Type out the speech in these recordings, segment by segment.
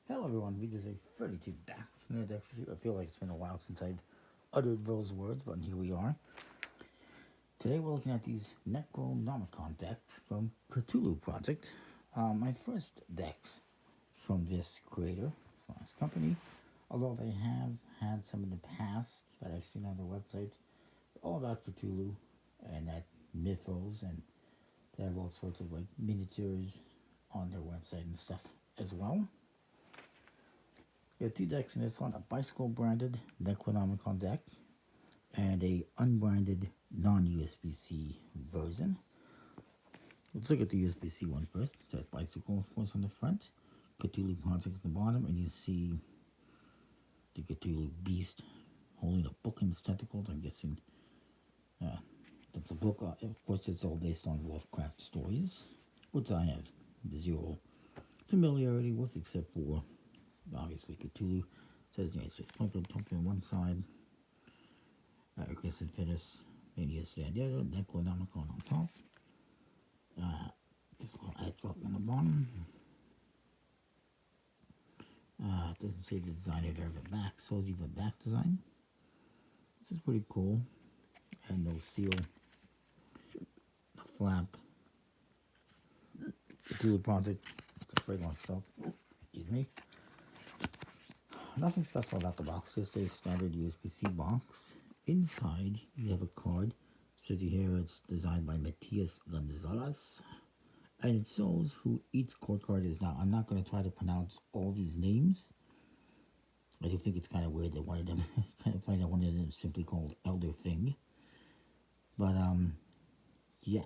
Hello everyone, this is a 32 back. I feel like it's been a while since I've uttered those words, but here we are. Today we're looking at these Necronomicon decks from Cthulhu Project. My first decks from this creator slash company, although they have had some in the past that I've seen on their website, all about Cthulhu and that mythos, and they have all sorts of like miniatures on their website and stuff as well. You have two decks in this one, a bicycle branded Necronomicon deck and a unbranded non-USPC version. Let's look at the USPC one first. It says bicycle, of course, on the front, Cthulhu Project at the bottom, and you see the Cthulhu beast holding a book in its tentacles. I'm guessing that's a book. Of course, it's all based on Lovecraft stories, which I have zero familiarity with, except for obviously Cthulhu. It says the United States Plankton on one side, Chris and Finis, Manius and the other, Necronomicon on top. This little ad copy on the bottom. It doesn't say the designer there of the back, shows you the back design. This is pretty cool. And no seal, the flap, Cthulhu Project, it's a regular stuff. Excuse me. Nothing special about the box, just a standard USPC box. Inside, you have a card. It says here it's designed by Matias Gonzalez. And it shows who each court card is. Now, I'm not going to try to pronounce all these names. I do think it's kind of weird that one of them, kind of funny that one of them is simply called Elder Thing. But, yeah,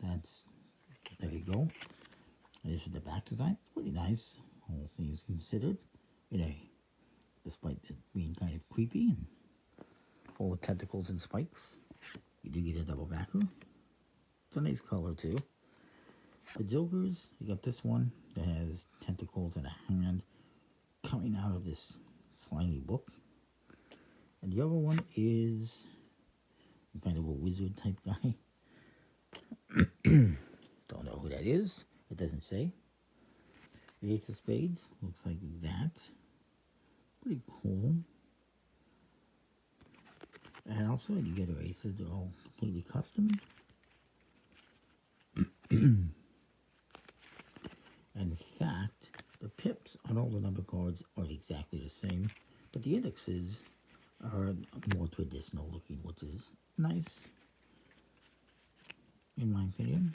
there you go. And this is the back design. It's pretty nice, all things considered. Despite it being kind of creepy and full of tentacles and spikes, you do get a double backer. It's a nice color too. The Jokers, you got this one that has tentacles and a hand coming out of this slimy book. And the other one is kind of a wizard type guy. Don't know who that is. It doesn't say. The Ace of Spades looks like that. Pretty cool. And also, you get our aces, they're all completely custom. And in fact, the pips on all the number cards are exactly the same, but the indexes are more traditional looking, which is nice, in my opinion.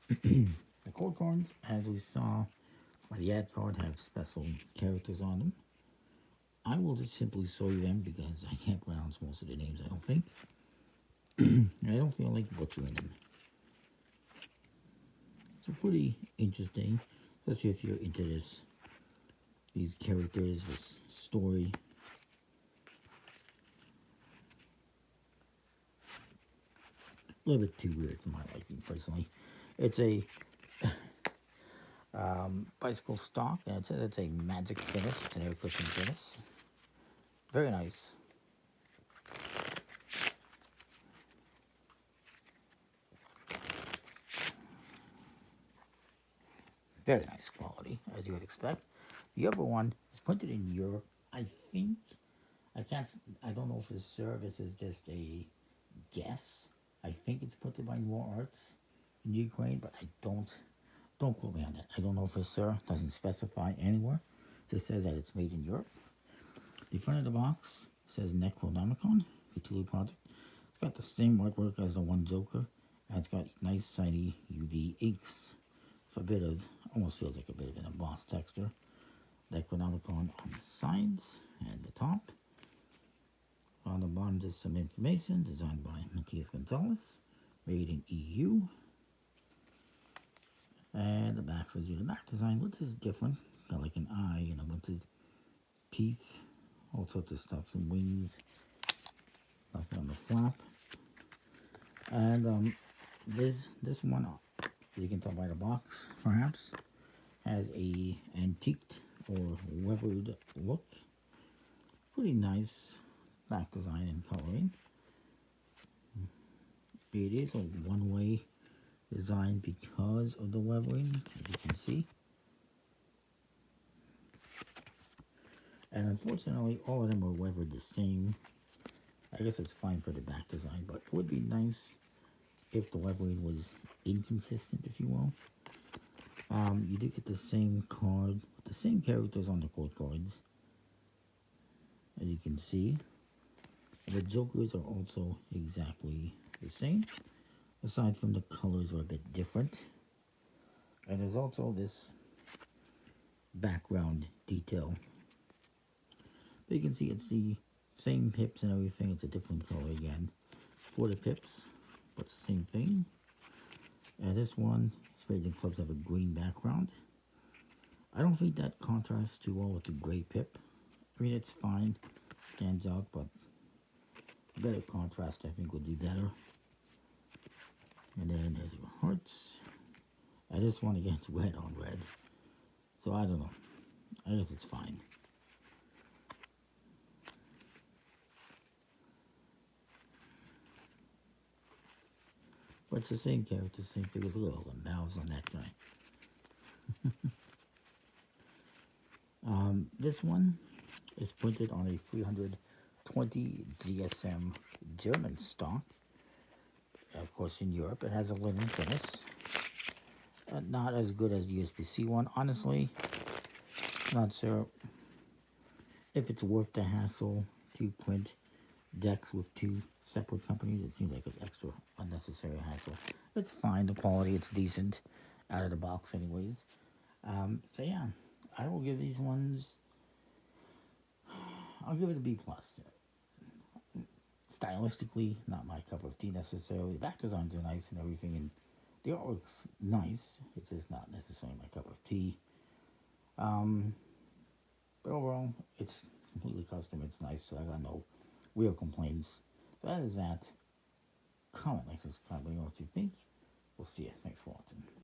The code cards, as we saw by the ad card, have special characters on them. I will just simply show you them because I can't pronounce most of the names, I don't think. I don't feel like butchering them. So pretty interesting, especially if you're into these characters, this story. A little bit too weird for my liking, personally. It's a bicycle stock, and it's a magic finish. It's an air cushion finish. Very nice. Very nice quality, as you would expect. The other one is printed in Europe. I think, I don't know if this service is just a guess. I think it's printed by Noir Arts in Ukraine, but I don't quote me on that. I don't know for sure. It doesn't specify anywhere. It just says that it's made in Europe. The front of the box says Necronomicon, Cthulhu Project. It's got the same artwork as the one Joker, and it's got nice shiny UV inks. For a bit of, almost feels like a bit of an embossed texture. Necronomicon on the sides and the top. On the bottom, just some information, designed by Matias Gonzalez, made in EU. And the back shows you the back design, which is different. Got like an eye and a bunch of teeth, all sorts of stuff, some wings, nothing on the flap. And this one, you can tell by the box, perhaps, has a antiqued or weathered look. Pretty nice back design and coloring. It is a one-way design because of the weathering, as you can see. And unfortunately, all of them are weathered the same. I guess it's fine for the back design, but it would be nice if the lettering was inconsistent, if you will. You do get the same card, the same characters on the court cards, as you can see. The jokers are also exactly the same, aside from the colors are a bit different. And there's also this background detail. But you can see it's the same pips and everything, it's a different color again for the pips, but the same thing. And this one, Spades and Clubs have a green background. I don't think that contrasts too well with the gray pip. I mean, it's fine, stands out, but better contrast I think would be better. And then there's your hearts. And this one again, it's red on red. So I don't know. I guess it's fine. But it's the same character, same figures. Look at all the mouths on that guy. This one is printed on a 320 GSM German stock. Of course, in Europe, it has a linen finish. Not as good as the USPCC one, honestly. Not sure if it's worth the hassle to print decks with two separate companies. It seems like it's extra unnecessary hassle. It's fine, the quality, it's decent out of the box anyways. So yeah, I will give these ones, I'll give it a B+. Stylistically, not my cup of tea necessarily. The back designs are nice and everything, and the artwork's nice. It's just not necessarily my cup of tea. But overall, it's completely custom. It's nice, so I got no real complaints. So that is that. Comment, like, subscribe, let me know what you think. We'll see you. Thanks for watching.